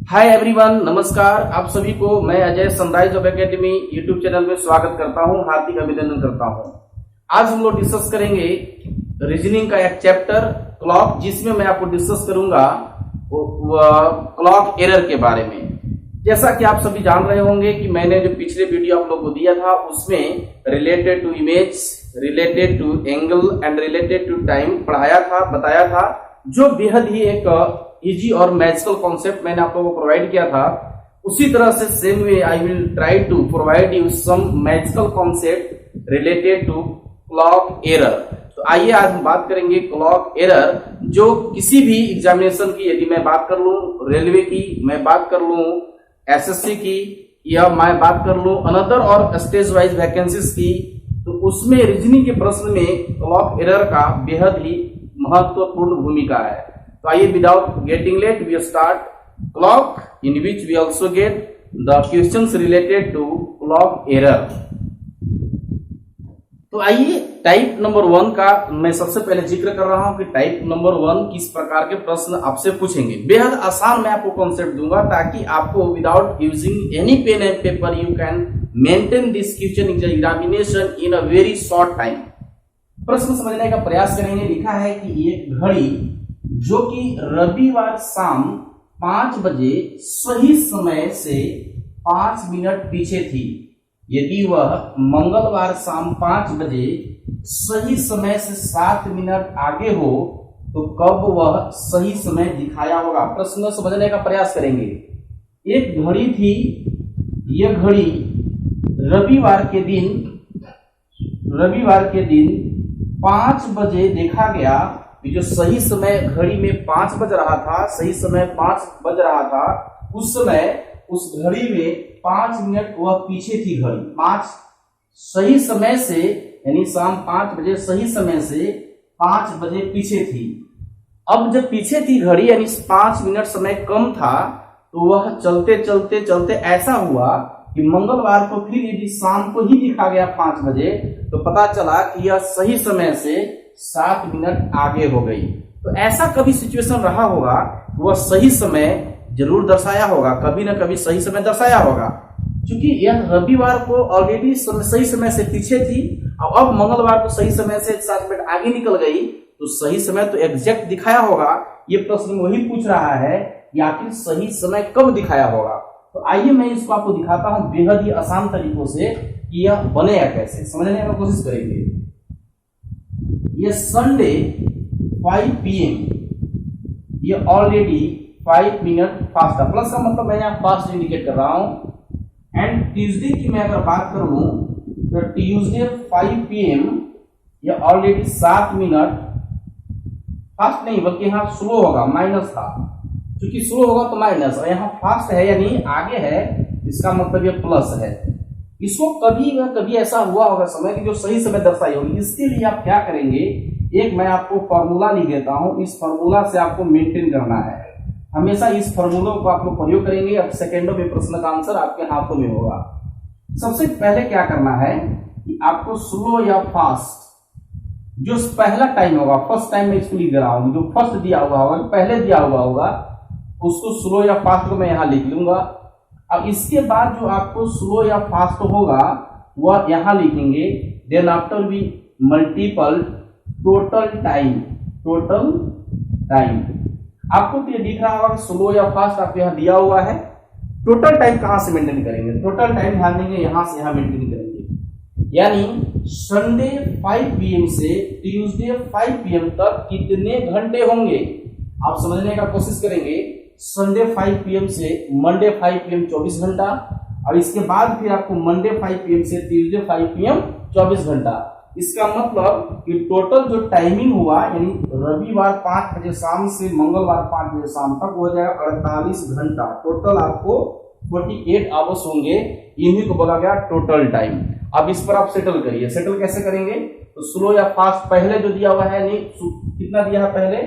Hi everyone, नमस्कार। आप सभी को मैं Ajay sunrise job academy YouTube channel में स्वागत करता हूं, हार्दिक अभिनंदन करता हूं। आज हम लोग डिस्कस करेंगे रीजनिंग का एक चैप्टर क्लॉक, जिसमें मैं आपको डिस्कस करूंगा क्लॉक एरर के बारे में। जैसा कि आप सभी जान रहे होंगे कि मैंने जो पिछले वीडियो आप लोग को दिया था उसमें related to image, related to angle and related to time पढ़ाया था, बताया था, जो बेहद ही एक इजी और मैजिकल कॉन्सेप्ट मैंने आप लोगों को प्रोवाइड किया था। उसी तरह से same way I will try to provide you some magical concept related to clock error. तो आइए आज हम बात करेंगे क्लॉक एरर, जो किसी भी एग्जामिनेशन की, यदि मैं बात कर लूं रेलवे की, मैं बात कर लूं एसएससी की, या मैं बात कर लूं अनदर और स्टेज वाइज वैकेंसीज की, तो उसमें रीजनिंग के प्रश्न में क्लॉक एरर का बेहद ही महत्वपूर्ण भूमिका है। तो आइए without getting late we start clock, in which we also get the questions related to clock error. तो आइए टाइप नंबर 1 का मैं सबसे पहले जिक्र कर रहा हूं कि टाइप नंबर 1 किस प्रकार के प्रश्न आपसे पूछेंगे। बेहद आसान मैं आपको कॉन्सेप्ट दूंगा ताकि आपको without using any pen and paper you can maintain this question examination in a very short time. प्रश्न समझने का प्रयास करेंगे। लिखा है कि एक घड़ी जो कि रविवार शाम 5 बजे सही समय से 5 मिनट पीछे थी, यदि वह मंगलवार शाम 5 बजे सही समय से 7 मिनट आगे हो तो कब वह सही समय दिखाया होगा। प्रश्न समझने का प्रयास करेंगे। एक घड़ी थी, यह घड़ी रविवार के दिन 5 बजे देखा गया। जो सही समय घड़ी में 5 बज रहा था, सही समय 5 बज रहा था, उस समय उस घड़ी में 5 मिनट वह पीछे थी। घड़ी 5 सही समय से, यानी शाम 5 बजे सही समय से 5 बजे पीछे थी। अब जब पीछे थी घड़ी, यानी 5 मिनट समय कम था, तो वह चलते चलते चलते ऐसा हुआ कि मंगलवार को फिर यदि शाम को ही दिखा गया 5 बजे, तो पता चला कि यह सही समय से 7 मिनट आगे हो गई। तो ऐसा कभी सिचुएशन रहा होगा, वह सही समय जरूर दर्शाया होगा, कभी ना कभी सही समय दर्शाया होगा। क्योंकि यह रविवार को ऑलरेडी सही समय से पीछे थी, और अब मंगलवार को सही समय से 7 मिनट आगे निकल गई, तो सही समय तो एग्जैक्ट दिखाया होगा। ये प्रश्न वही पूछ रहा है कि आखिर सही समय कब दिखाया होगा। तो आइए मैं इसको आपको दिखाता हूं बेहद ही आसान तरीकों से कि यह बनेगा कैसे, समझने की कोशिश करेंगे। ये संडे 5 PM, ये ऑलरेडी 5 मिनट फास्ट है। प्लस का मतलब मैं यहाँ फास्ट इंडिकेट कर रहा हूं। एंड ट्यूसडे की मैं अगर बात कर लूं तो ट्यूसडे 5 PM, ये ऑलरेडी 7 मिनट फास्ट नहीं, बल्कि यहाँ स्लो होगा, माइनस था। क्योंकि स्लो होगा तो माइनस, और यहाँ फास्ट है यानी आगे है, इसका मतलब ये प्लस है। इसको कभी ना कभी ऐसा हुआ होगा समय कि जो सही समय दर्शाई होगी। इसके लिए आप क्या करेंगे, एक मैं आपको फॉर्मूला लिख देता हूं, इस फॉर्मूला से आपको मेंटेन करना है। हमेशा इस फॉर्मूला को आप लोग प्रयोग करेंगे। अब सेकेंडों में प्रश्न का आंसर आपके हाथों में होगा। सबसे पहले क्या करना है कि आपको स्लो या फास्ट, जो पहला टाइम होगा, फर्स्ट टाइम में इसको लिख दे रहा हूं, जो फर्स्ट दिया हुआ होगा, पहले दिया हुआ होगा, उसको स्लो या फास्ट को मैं यहां लिख लूंगा। अब इसके बाद जो आपको स्लो या फास्ट होगा वह यहां लिखेंगे। Then after we multiple total time. आपको तो ये दिख रहा होगा कि स्लो या फास्ट आपको यहां दिया हुआ है। टोटल टाइम कहां से मेंटेन करेंगे, टोटल टाइम ध्यान देंगे, यहां से यहां मेंटेन करेंगे। यानी संडे 5 PM से ट्यूसडे 5 PM तक कितने घंटे होंगे, आप समझने का कोशिश करेंगे। संडे 5 PM से मंडे 5 PM 24 घंटा, और इसके बाद फिर आपको मंडे 5 PM से ट्यूसडे 5 PM 24 घंटा। इसका मतलब कि टोटल जो टाइमिंग हुआ, यानी रविवार 5 बजे शाम से मंगलवार 5 बजे शाम तक हो जाएगा 48 घंटा। टोटल आपको 48 आवर्स होंगे। इन्हीं को बोला गया टोटल टाइम। अब इस पर आप सेटल करिए। सेटल कैसे करेंगे, तो स्लो या फास्ट पहले जो दिया हुआ है, नहीं कितना दिया है पहले,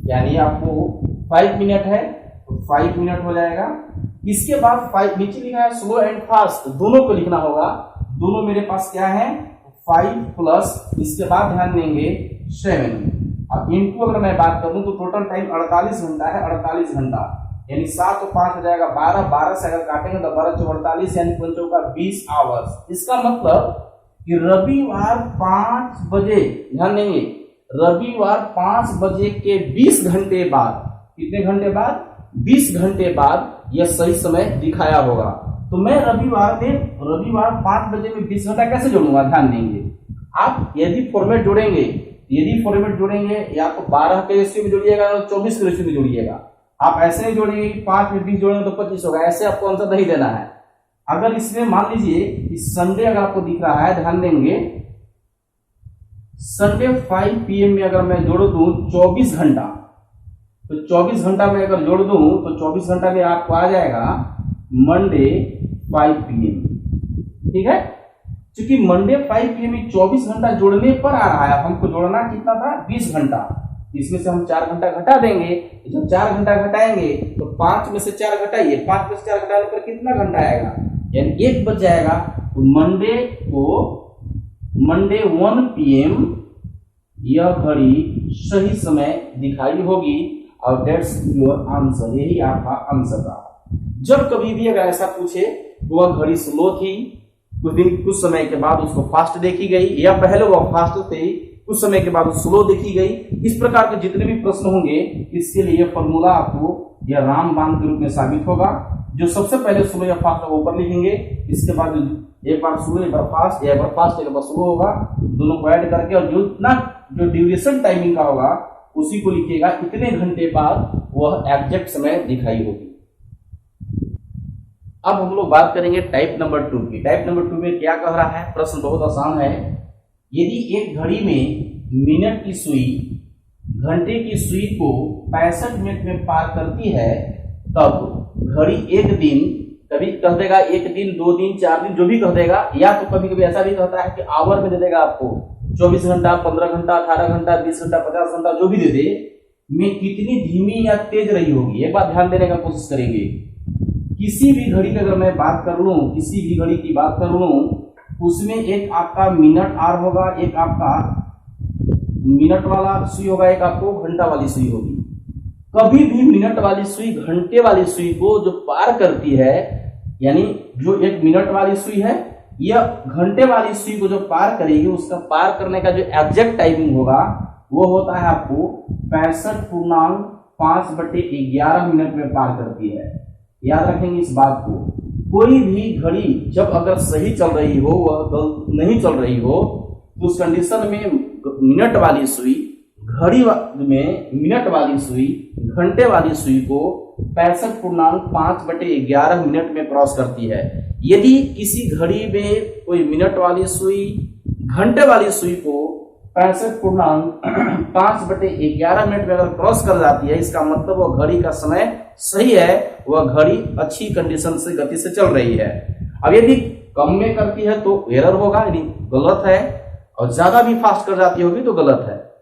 यानी आपको 5 मिनट है तो 5 मिनट हो जाएगा। इसके बाद 5 नीचे लिखा है स्लो एंड फास्ट, दोनों को लिखना होगा। दोनों मेरे पास क्या है, 5 प्लस, इसके बाद ध्यान देंगे 7। अब इनटू अगर मैं बात करूं तो टोटल टाइम 48 घंटा है, 48 घंटा यानी 7 और 5 हो जाएगा 12, 12 से अगर काटेंगे तो 12 चौ 48 यानी 5 का 20 आवर्स। इसका मतलब कि रविवार 5 बजे, ध्यान देंगे, रविवार 5 बजे के 20 घंटे बाद, कितने घंटे बाद, 20 घंटे बाद यह सही समय दिखाया होगा। तो मैं रविवार 5 बजे में 20 घंटा कैसे जोड़ूंगा, ध्यान देंगे। आप यदि फॉर्मेट जोड़ेंगे या तो 12 के रेशियो में जोड़िएगा या 24 के रेशियो में जोड़िएगा। आप ऐसे नहीं जोड़ेंगे कि 5 में 20 जोड़ेंगे तो 25 होगा, ऐसे आपको आंसर नहीं देना है। अगर इसमें मान लीजिए कि संडे अगर आपको दिख रहा है, ध्यान देंगे, संडे 5 PM में अगर मैं जोड़ दूं 24 घंटा, तो 24 घंटा में अगर जोड़ दूं तो 24 घंटा में आपको आ जाएगा मंडे 5 PM, ठीक है। क्योंकि मंडे 5 PM में 24 घंटा जोड़ने पर आ रहा है, हमको जोड़ना कितना था, 20 घंटा। इसमें से हम 4 घंटा घटा देंगे, जब 4 घंटा घटाएंगे तो 5 में से 4 घटाइए, 5 में से 4 घटाने पर कितना घंटा आएगा, यानी 1 बच जाएगा। तो मंडे 1 PM यह घड़ी सही समय दिखाई होगी और दैट्स योर आंसर, यही आपका आंसर रहा। जब कभी भी अगर ऐसा पूछे तो वह घड़ी स्लो थी, कुछ समय के बाद उसको फास्ट देखी गई, या पहले वह फास्ट थी कुछ समय के बाद स्लो देखी गई, इस प्रकार के जितने भी प्रश्न होंगे इसके लिए फॉर्मूला आपको यह रामबाण के रूप में साबित होगा। जो सबसे पहले स्लो या फास्ट होगा ऊपर लिखेंगे, इसके बाद एक बार स्लो एक बार फास्ट, एक बार फास्ट एक बार स्लो होगा, दोनों को ऐड करके और जो ड्यूरेशन टाइमिंग का होगा उसी को लिखिएगा, इतने घंटे बाद वह एग्जैक्ट समय दिखाई होगी। अब हम लोग बात करेंगे टाइप नंबर 2 की। टाइप नंबर 2 में क्या कह रहा है, प्रश्न बहुत आसान है। यदि एक घड़ी में मिनट की सुई घंटे की सुई को 65 मिनट में पार करती है, तब घड़ी एक दिन, कभी कह देगा एक दिन, 2 दिन, 4 दिन, जो भी कह देगा, या तो कभी कभी ऐसा भी कहता है कि आवर में दे देगा आपको, 24 घंटा, 15 घंटा, 18 घंटा, 20 घंटा, 50 घंटा, जो भी दे दे, में कितनी धीमी या तेज रही होगी। एक बात ध्यान देने का कोशिश करेंगे। किसी भी घड़ी की अगर मैं बात कर लूं, किसी भी घड़ी की बात कर लूं, उसमें एक आपका मिनट आर होगा, एक आपका मिनट वाला सुई होगा, एक आपको घंटा वाली सुई होगी। कभी भी मिनट वाली सुई घंटे वाली सुई को जो पार करती है, यानी जो एक मिनट वाली सुई है या घंटे वाली सुई को जो पार करेगी, उसका पार करने का जो एग्जैक्ट टाइमिंग होगा वो होता है आपको 65.5/11 मिनट में पार करती है। याद रखेंगे इस बात को। कोई भी घड़ी जब अगर सही चल रही हो, वह नहीं चल रही हो, तो उस कंडीशन में मिनट वाली सुई घड़ी में मिनट वाली सुई घंटे वाली सुई को 65.5/11 मिनट में क्रॉस करती है। यदि किसी घड़ी में कोई मिनट वाली सुई घंटे वाली सुई को 65.5/11 मिनट में अगर क्रॉस कर जाती है, इसका मतलब वह घड़ी का समय सही है, वह घड़ी अच्छी कंडीशन से गति से चल रही है। अब यदि कम में करती है तो एरर होगा, यानी गलत है, और ज्यादा भी फास्ट कर जाती होगी तो गलत है।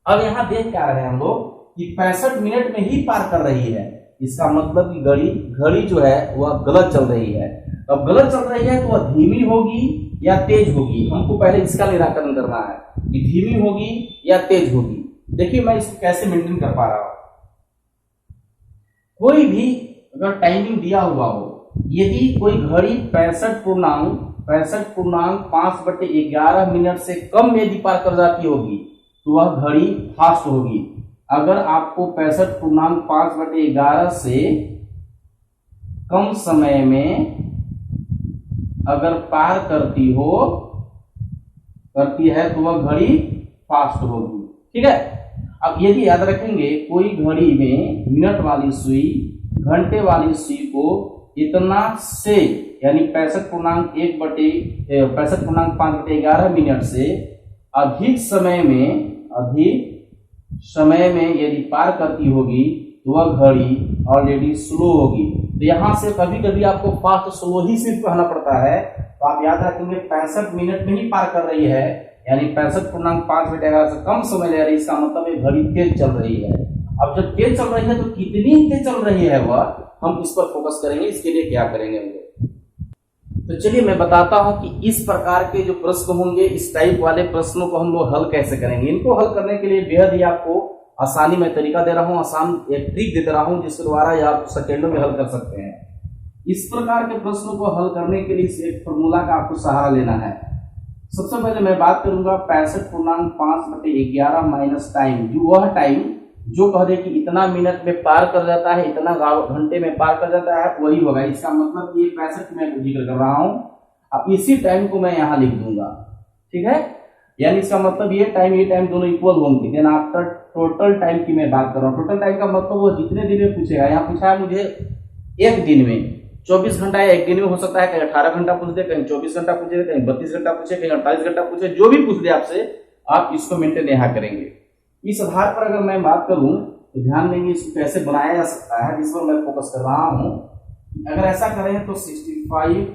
अब यहाँ देख क्या रहे हैं हम लोग कि 65 मिनट में ही पार कर रही है, इसका मतलब कि घड़ी जो है वह गलत चल रही है। अब गलत चल रही है तो वह धीमी होगी या तेज होगी, हमको पहले इसका निराकरण करना है कि धीमी होगी या तेज होगी। देखिए मैं इसको कैसे मेंटेन कर पा रहा हूं। कोई भी अगर टाइमिंग दिया हुआ हो, यदि कोई घड़ी 65.5/11 मिनट से कम में यदि पार कर जाती होगी तो वह घड़ी फास्ट होगी। अगर आपको 65.5/11 से कम समय में अगर पार करती है तो वह घड़ी फास्ट होगी, ठीक है। अब यदि याद रखेंगे कोई घड़ी में मिनट वाली सुई घंटे वाली सुई को इतना से, यानी 65.5/11 मिनट से अधिक समय में यदि पार करती होगी तो वह घड़ी ऑलरेडी स्लो होगी। तो यहां से कभी कभी आपको फास्ट स्लो ही सिर्फ कहना पड़ता है, तो आप याद रखेंगे 65 मिनट में ही पार कर रही है, यानी 65.5/11 से कम समय ले रही है, इसका मतलब ये घड़ी तेज चल रही है। अब जब तेज चल रही है तो कितनी तेज चल रही है वह, हम इस पर फोकस करेंगे। इसके लिए क्या करेंगे हम लोग, तो चलिए मैं बताता हूं कि इस प्रकार के जो प्रश्न होंगे, इस टाइप वाले प्रश्नों को हम लोग हल कैसे करेंगे। इनको हल करने के लिए बेहद ही आपको आसानी में तरीका दे रहा हूं, आसान एक ट्रिक दे रहा हूं जिसके द्वारा ये आप सेकेंडों में हल कर सकते हैं। इस प्रकार के प्रश्नों को हल करने के लिए एक फॉर्मूला का आपको सहारा लेना है। सबसे पहले मैं बात करूंगा 65.5/11 माइनस टाइम, जो वह टाइम जो कह दे कि इतना मिनट में पार कर जाता है, इतना घंटे में पार कर जाता है, वही होगा। इसका मतलब ये 65 मैं जिक्र कर रहा हूं, अब इसी टाइम को मैं यहां लिख दूंगा, ठीक है। यानी इसका मतलब ये टाइम दोनों इक्वल होंगे। देन आफ्टर टोटल टाइम की मैं बात कर रहा हूँ। टोटल टाइम का मतलब वो जितने दिन में पूछेगा। यहाँ पूछा है मुझे एक दिन में 24 घंटा है, एक दिन में हो सकता है कहीं 18 घंटा पूछ दे, कहीं 24 घंटा पूछे, कहीं 32 घंटा पूछे, कहीं 48 घंटा पूछे, जो भी पूछ दे आपसे, आप इसको मेंटेन यहाँ करेंगे। इस आधार पर अगर मैं बात करूं तो ध्यान देंगे इसको कैसे बनाया जा सकता है, जिस पर मैं फोकस कर रहा हूं। अगर ऐसा करें तो 65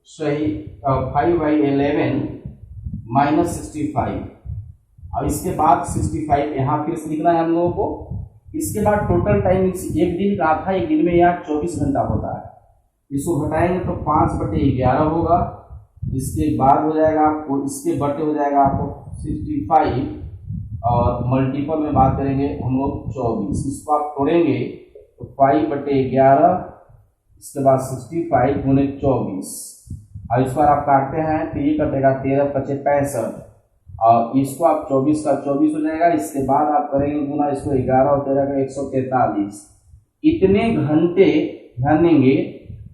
सही 5/11 माइनस 65, और इसके बाद 65 यहाँ फिर से लिखना है हम लोगों को। इसके बाद टोटल टाइम एक दिन का था, एक दिन में यहाँ 24 घंटा होता है, इसको घटाएंगे तो 5/11 होगा। इसके बाद हो जाएगा आपको, इसके बटे हो जाएगा आपको 65, और मल्टीपल में बात करेंगे हम लोग 24। इसको आप तोड़ेंगे तो 5/11, इसके बाद 65 गुने 24, और इस बार आप काटते हैं तो ये कटेगा 13×5 65, और इसको आप 24 का 24 हो जाएगा। इसके बाद आप करेंगे गुना इसको 11 और 13 का 143। इतने घंटे ध्यान देंगे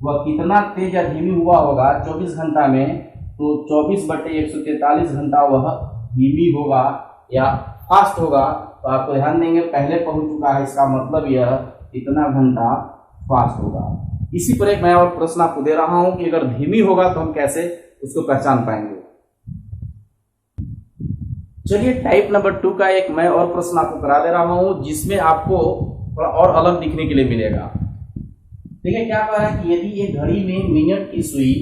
वह कितना तेज या धीमी हुआ होगा 24 घंटा में, तो 24/143 घंटा वह धीमी होगा या फास्ट होगा। तो आपको ध्यान देंगे पहले पहुंच चुका है, इसका मतलब यह इतना घंटा फास्ट होगा। इसी पर एक मैं और प्रश्न आपको दे रहा हूं कि अगर धीमी होगा तो हम कैसे उसको पहचान पाएंगे। चलिए टाइप नंबर 2 का एक मैं और प्रश्न आपको करा दे रहा हूं, जिसमें आपको थोड़ा और अलग दिखने के लिए मिलेगा। देखिए क्या कह रहा है कि यदि एक घड़ी में मिनट की सुई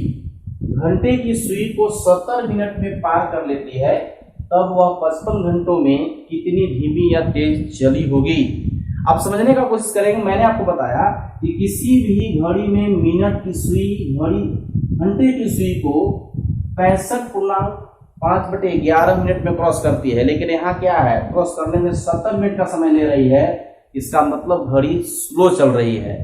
घंटे की सुई को 70 मिनट में पार कर लेती है, तब वह 55 घंटों में कितनी धीमी या तेज चली होगी। आप समझने का कोशिश करेंगे। मैंने आपको बताया कि किसी भी घड़ी में मिनट की सुई घंटे की सुई को 65.5/11 मिनट में क्रॉस करती है, लेकिन यहाँ क्या है, क्रॉस करने में 70 मिनट का समय ले रही है। इसका मतलब घड़ी स्लो चल रही है।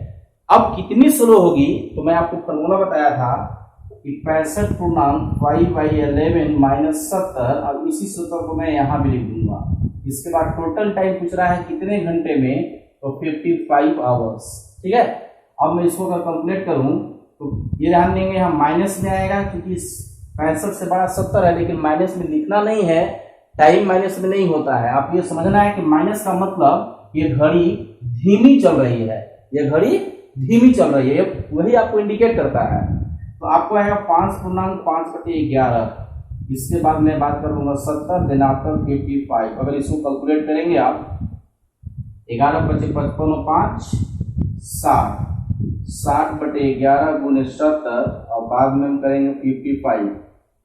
अब कितनी स्लो होगी, तो मैं आपको फॉर्मूला बताया था कि 65.5/11 माइनस 70, और इसी सूत्र को मैं यहाँ भी लिख दूंगा। इसके बाद टोटल टाइम पूछ रहा है कितने घंटे में, तो 55 आवर्स, ठीक है। अब मैं इसको अगर कंप्लीट करूं तो ये ध्यान देंगे यहाँ माइनस में आएगा, क्योंकि 65 से बड़ा 70 है, लेकिन माइनस में लिखना नहीं है, टाइम माइनस में नहीं होता है। आप ये समझना है कि माइनस का मतलब ये घड़ी धीमी चल रही है, ये घड़ी धीमी चल रही है, वही आपको इंडिकेट करता है। तो आपको आएगा 5.5/11। इसके बाद मैं बात कर लूंगा 70, देन आफ्टर 55। अगर इसको कैलकुलेट करेंगे आप 11×5 55 5 60, 60/11 गुने 70, और बाद में हम करेंगे 55।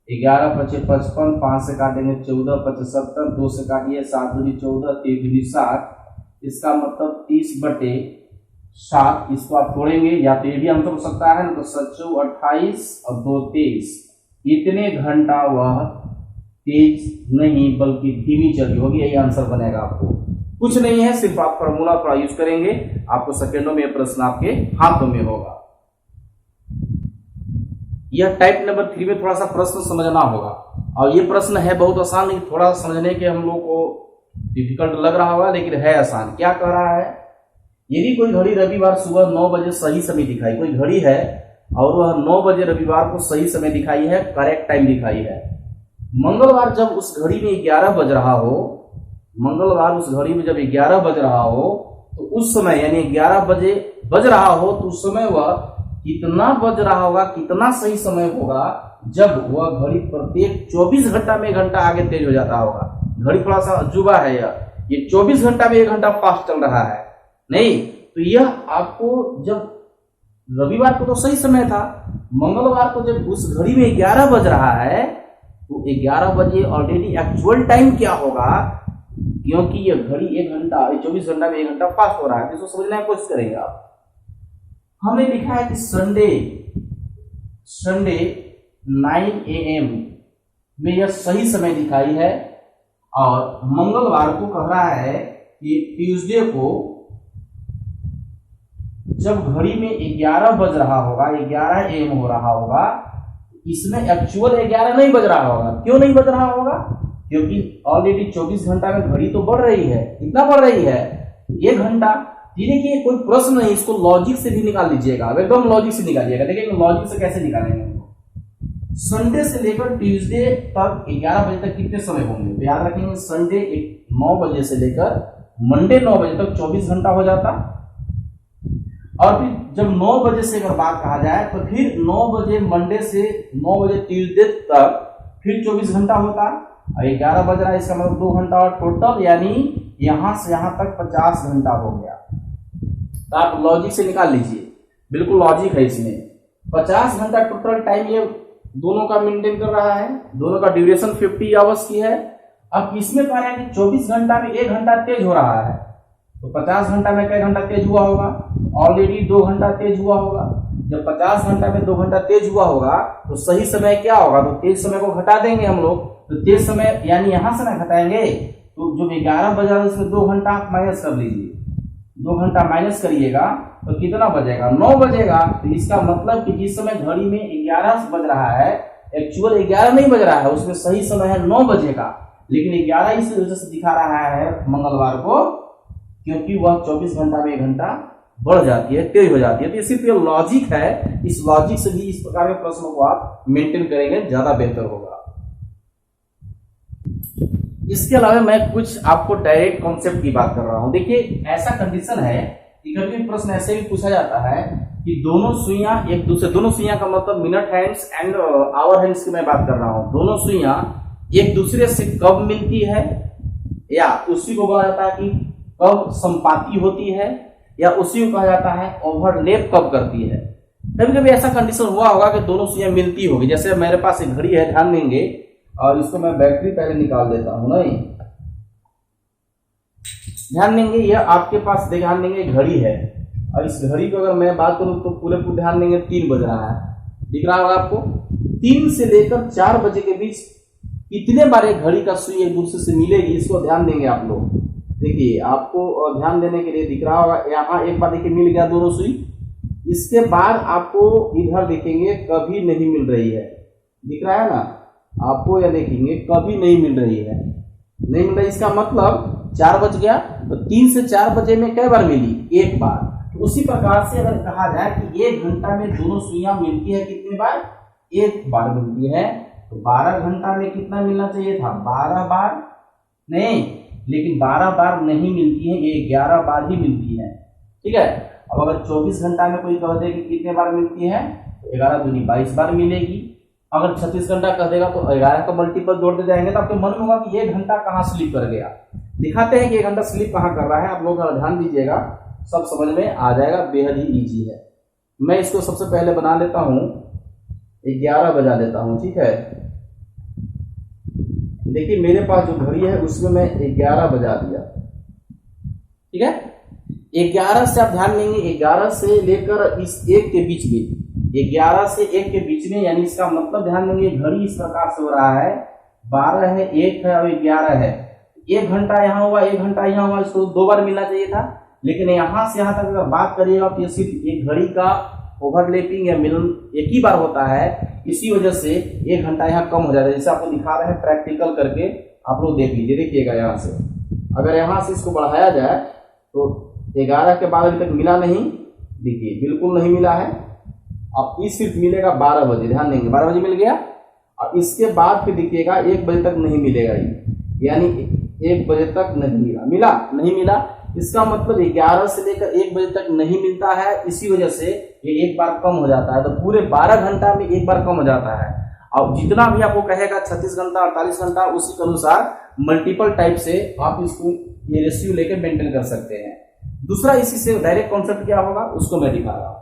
11×5 55, 5 से काटेंगे 14×5 2 से काटिए 7 दूनी 14, 3 दूनी 7, इसका मतलब 30/7। इसको आप तोड़ेंगे या तो ये भी आंसर हो सकता है ना, तो 7 28 और 2 23। इतने घंटा वह तेज नहीं बल्कि धीमी चली होगी, यही आंसर बनेगा। आपको कुछ नहीं है, सिर्फ आप फॉर्मूला थोड़ा यूज करेंगे, आपको सेकेंडों में प्रश्न आपके हाथों में होगा। यह टाइप नंबर 3 में थोड़ा सा प्रश्न समझना होगा, और ये प्रश्न है बहुत आसान, नहीं थोड़ा समझने के हम लोग को डिफिकल्ट लग रहा होगा, लेकिन है आसान। क्या कह रहा है, यदि कोई घड़ी रविवार सुबह 9 बजे सही समय दिखाई, कोई घड़ी है और वह 9 बजे रविवार को सही समय दिखाई है, करेक्ट टाइम दिखाई है। मंगलवार जब उस घड़ी में 11 बज रहा हो, मंगलवार उस घड़ी में जब 11 बज रहा हो, तो उस समय यानी 11 बजे बज रहा हो, तो उस समय वह कितना बज रहा होगा, कितना सही समय होगा जब वह घड़ी प्रत्येक 24 घंटा में 1 घंटा आगे तेज हो जाता होगा। घड़ी थोड़ा सा अजूबा है, ये 24 घंटा में 1 घंटा फास्ट चल रहा है नहीं। तो यह आपको जब रविवार को तो सही समय था, मंगलवार को जब उस घड़ी में 11 बज रहा है, तो 11 बजे ऑलरेडी एक्चुअल टाइम क्या होगा, क्योंकि ये घड़ी 1 घंटा 24 घंटा में 1 घंटा फास्ट हो रहा है। इसको समझने की कोशिश करेंगे आप। हमने लिखा है कि संडे संडे 9 AM में यह सही समय दिखाई है, और मंगलवार को कह रहा है कि ट्यूसडे को जब घड़ी में 11 बज रहा होगा, 11 AM हो रहा होगा, इसमें एक्चुअल 11 नहीं बज रहा होगा। क्यों नहीं बज रहा होगा? क्योंकि ऑलरेडी 24 घंटा में घड़ी तो बढ़ रही है। कितना बढ़ रही है? 1 घंटा। देखिए कोई प्रश्न नहीं, इसको लॉजिक से भी निकाल लीजिएगा, एकदम लॉजिक से निकालिएगा। देखिए लॉजिक से कैसे निकालेंगे। संडे से लेकर ट्यूसडे तक 11 बजे तक कितने समय होंगे? तो याद रखेंगे संडे 9 बजे से लेकर मंडे 9 बजे तक 24 घंटा हो जाता। और फिर जब 9 बजे से अगर बात कहा जाए तो फिर 9 बजे मंडे से 9 बजे ट्यूसडे तक फिर 24 घंटा होता। और 11 बज रहा है, इसका मतलब 2 घंटा और टोटल, यानी यहां से यहां तक 50 घंटा हो गया। तो आप लॉजिक से निकाल लीजिए, बिल्कुल लॉजिक है इसमें। 50 घंटा टोटल टाइम ये दोनों का मेंटेन कर रहा है, दोनों का ड्यूरेशन 50 आवर्स की है। अब इसमें कह रहे हैं कि 24 घंटा में 1 घंटा तेज हो रहा है, तो 50 घंटा में कई घंटा तेज हुआ होगा? ऑलरेडी 2 घंटा तेज हुआ होगा। जब 50 घंटा में 2 घंटा तेज हुआ होगा तो सही समय क्या होगा? तो तेज समय को घटा देंगे हम लोग। तो तेज समय यानी यहां से ना घटाएंगे, तो जो 11 बजा उसमें 2 घंटा आप माइनस कर लीजिए। 2 घंटा माइनस करिएगा तो कितना बजेगा? 9 बजेगा। तो इसका मतलब कि जिस समय घड़ी में 11 बज रहा है, एक्चुअल 11 नहीं बज रहा है, उसमें सही समय है 9 बजे का, लेकिन 11 इस वजह से दिखा रहा है मंगलवार को क्योंकि वह 24 घंटा में 1 घंटा बढ़ जाती है, तेज हो जाती है। तो ये सिर्फ लॉजिक है, इस लॉजिक से भी इस प्रकार के प्रश्नों को आप मेंटेन करेंगे, ज्यादा बेहतर होगा। इसके अलावा मैं कुछ आपको डायरेक्ट कॉन्सेप्ट की बात कर रहा हूं। देखिए ऐसा कंडीशन है कि कभी प्रश्न ऐसे भी पूछा जाता है कि दोनों सुइयां एक दूसरे, दोनों सुइयां का मतलब minute hands and hour hands की मैं बात कर रहा हूं। दोनों सुइयां एक दूसरे से कब मिलती है, या उसी को बोला जाता है कि कब संपाती होती है, या उसी को कहा जाता है ओवरलैप कब करती है। कभी कभी ऐसा कंडीशन हुआ होगा कि दोनों सुइयां मिलती होगी। जैसे मेरे पास एक घड़ी है, ध्यान देंगे, और इसको मैं बैटरी पहले निकाल देता हूं। नहीं, ध्यान देंगे, यह आपके पास ध्यान देंगे घड़ी है, और इस घड़ी को अगर मैं बात करूं तो पूरे ध्यान देंगे 3 बज रहा है, दिख रहा होगा आपको। 3 से लेकर 4 बजे के बीच कितने बार एक घड़ी का सुई एक दूसरे से मिलेगी, इसको ध्यान देंगे आप लोग। देखिए आपको ध्यान देने के लिए दिख रहा होगा, यहाँ एक बार देखिए मिल गया दोनों सुई। इसके बाद आपको इधर देखेंगे कभी नहीं मिल रही है, दिख रहा है ना आपको, या देखेंगे कभी नहीं मिल रही है, नहीं मिल रही। इसका मतलब 4 बज गया, तो 3 से 4 बजे में कई बार मिली? 1 बार। तो उसी प्रकार से अगर कहा जाए कि 1 घंटा में दोनों सुइयां मिलती है, कितने बार? 1 बार मिलती है। तो 12 घंटा में कितना मिलना चाहिए था? 12 बार नहीं, लेकिन 12 बार नहीं मिलती है, ये 11 बार ही मिलती है। ठीक है। अब अगर 24 घंटा में कोई कह दे कि कितने बार मिलती है, तो 11 दूनी 22 बार मिलेगी। अगर 36 घंटा कह देगा तो 11 का मल्टीपल जोड़ते जाएंगे, तो आपके मन में होगा कि 1 घंटा कहाँ स्लिप कर गया। दिखाते हैं कि 1 घंटा स्लिप कहाँ कर रहा है, आप लोग ध्यान दीजिएगा, सब समझ में आ जाएगा, बेहद ही ईजी है। मैं इसको सबसे पहले बना लेता हूं, 11 बजा देता हूं। ठीक है, देखिए मेरे पास जो घड़ी है उसमें मैं 11 बजा दिया। ठीक है, 11 से आप ध्यान देंगे, 11 से लेकर इस 1 के बीच में, 11 से 1 के बीच में, यानी इसका मतलब ध्यान देंगे घड़ी इस प्रकार से हो रहा है, 12 है, 1 है और 11 है। 1 घंटा यहाँ हुआ, 1 घंटा यहाँ हुआ, इसको 2 बार मिलना चाहिए था, लेकिन यहां से यहां तक अगर बात करिएगा तो ये सिर्फ एक घड़ी का ओवरलैपिंग या मिलन एक ही बार होता है। इसी वजह से 1 घंटा यहाँ कम हो जाता है, जैसे आपको दिखा रहे हैं प्रैक्टिकल करके, आप लोग देख लीजिए। देखिएगा यहाँ से अगर यहाँ से इसको बढ़ाया जाए तो 11 के बाद अभी तक मिला नहीं, देखिए बिल्कुल नहीं मिला है। अब इस सिर्फ मिलेगा 12 बजे, ध्यान देंगे 12 बजे मिल गया, और इसके बाद फिर देखिएगा 1 बजे तक नहीं मिलेगा, यानी 1 बजे तक नहीं मिला, मिला नहीं मिला। इसका मतलब 11 से लेकर 1 बजे तक नहीं मिलता है, इसी वजह से ये 1 बार कम हो जाता है। तो पूरे 12 घंटा में 1 बार कम हो जाता है। और जितना भी आपको कहेगा 36 घंटा 48 घंटा, उसी के अनुसार मल्टीपल टाइप से आप इसको ये रेशियो लेकर मेंटेन कर सकते हैं। दूसरा इसी से डायरेक्ट कॉन्सेप्ट क्या होगा उसको मैं दिखा रहा हूं।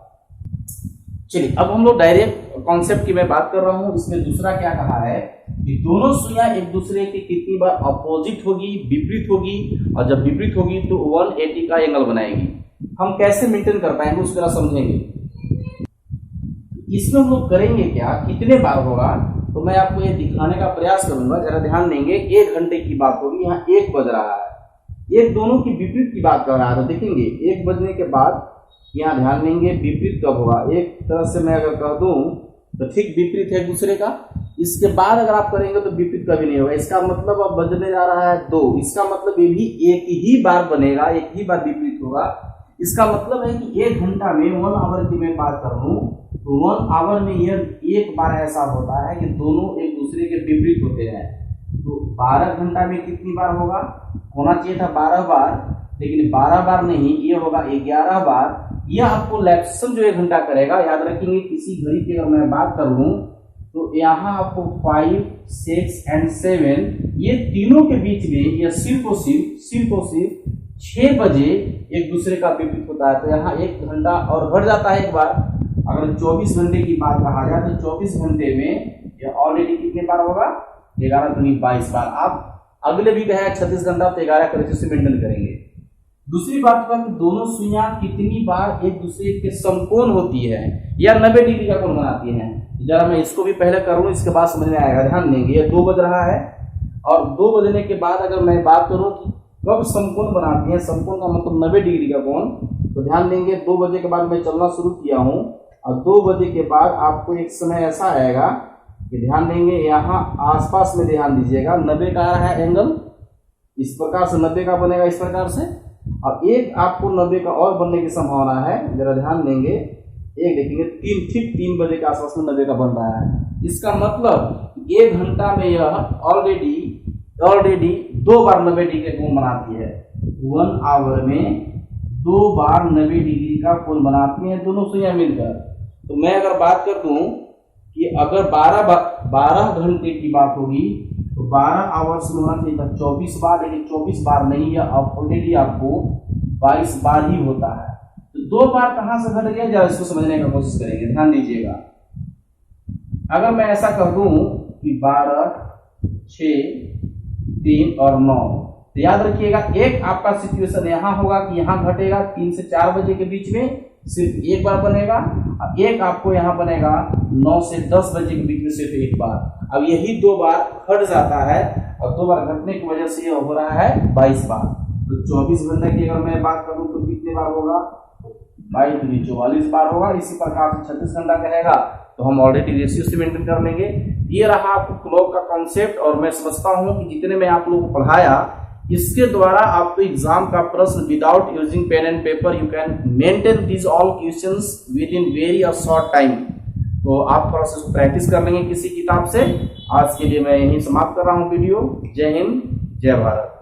चलिए अब हम लोग डायरेक्ट कॉन्सेप्ट की मैं बात कर रहा हूं। इसमें दूसरा क्या कहा है कि दोनों सुइयां एक दूसरे के कितनी बार अपोजिट होगी, विपरीत होगी, और जब विपरीत होगी तो 180 का एंगल बनाएगी। हम कैसे मेंटेन कर पाएंगे उसको जरा समझेंगे। इसमें हम लोग करेंगे क्या, कितने बार होगा, तो मैं आपको ये दिखाने का प्रयास करूंगा। जरा ध्यान देंगे, 1 घंटे की बात होगी, यहाँ 1 बज रहा है, एक दोनों की विपरीत की बात कर रहा है। तो देखेंगे 1 बजने के बाद यहाँ ध्यान देंगे विपरीत कब होगा। एक तरह से मैं अगर कह दूं तो ठीक विपरीत है एक दूसरे का, इसके बाद अगर आप करेंगे तो विपरीत कभी नहीं होगा। इसका मतलब अब बजने जा रहा है 2, इसका मतलब ये भी एक ही बार बनेगा, एक ही बार विपरीत होगा। इसका मतलब है कि 1 घंटा में 1 आवर की मैं बात कर लूं तो 1 आवर में यह एक बार ऐसा होता है कि दोनों एक दूसरे के विपरीत होते हैं। तो 12 घंटा में कितनी बार होगा, होना चाहिए था 12 बार, लेकिन 12 बार नहीं, ये होगा 11 बार। यह आपको लैप्सन जो 1 घंटा करेगा, याद रखेंगे किसी घड़ी की अगर मैं बात कर लूं तो यहाँ आपको 5, 6 और 7 ये तीनों के बीच में यह सिर्फ और सिर्फ 6 बजे एक दूसरे का विपरीत होता है। तो यहाँ 1 घंटा और घट जाता है एक बार। अगर 24 घंटे की बात कहा जाए तो 24 घंटे में यह ऑलरेडी कितने बार होगा, 11 दूनी 22 बार। आप अगले भी कहे 36 घंटा तो 11 के रेशियो से मेंटेन करेंगे। दूसरी बात कि दोनों सुइयां कितनी बार एक दूसरे के समकोण होती है या 90 डिग्री का कोण बनाती हैं। जरा मैं इसको भी पहले कर लूं, इसके बाद समझ में आएगा। ध्यान देंगे, ये 2 बज रहा है और 2 बजने के बाद अगर मैं बात करूं कि कब समकोण बनाती है, समकोण का मतलब 90 डिग्री का कोण, तो ध्यान देंगे 2 बजे के बाद मैं चलना शुरू किया हूं और 2 बजे के बाद आपको एक समय ऐसा आएगा कि ध्यान देंगे यहाँ आसपास में ध्यान दीजिएगा, 90 का है एंगल, इस प्रकार से 90 का बनेगा इस प्रकार से, और एक आपको 90 का और बनने की संभावना है। जरा ध्यान देंगे, एक देखेंगे ठीक 3 बजे के आसपास में 90 का बन रहा है। इसका मतलब 1 घंटा में यह ऑलरेडी 2 बार 90 डिग्री का कोण बनाती है। 1 आवर में 2 बार 90 डिग्री का कोण बनाती है दोनों सुइयां मिलकर। तो मैं अगर बात कर दूं कि अगर 12 घंटे की बात होगी तो 12 आवर्स में होना चाहिए था 24 बार, लेकिन 24 बार नहीं है, अब ऑलरेडी आपको 22 बार ही होता है। तो 2 बार कहां से घट गया, जरा इसको समझने का कोशिश करेंगे। ध्यान दीजिएगा, अगर मैं ऐसा कह दूं कि 12, 6, 3 और 9, तो याद रखिएगा एक आपका सिचुएशन यहाँ होगा कि यहाँ घटेगा 3 से 4 बजे के बीच में सिर्फ एक बार बनेगा, और एक आपको यहाँ बनेगा 9 से 10 बजे के बीच में सिर्फ एक बार। अब यही 2 बार घट जाता है और 2 बार घटने की वजह से यह हो रहा है 22 बार। तो 24 घंटे की अगर मैं बात करूं तो कितने बार होगा, 22 दूनी 44 बार होगा। इसी प्रकार से 36 घंटा कहेगा तो हम ऑलरेडी रेशियो से मेंटेन कर लेंगे। ये रहा आपको क्लॉक का कॉन्सेप्ट, और मैं समझता हूं कि जितने में आप लोगों को पढ़ाया इसके द्वारा आपको एग्जाम का प्रश्न without using pen and paper you can maintain this all questions with in very short time. तो आप थोड़ा सा प्रैक्टिस कर लेंगे किसी किताब से। आज के लिए मैं यही समाप्त कर रहा हूं वीडियो। जय हिंद, जय भारत।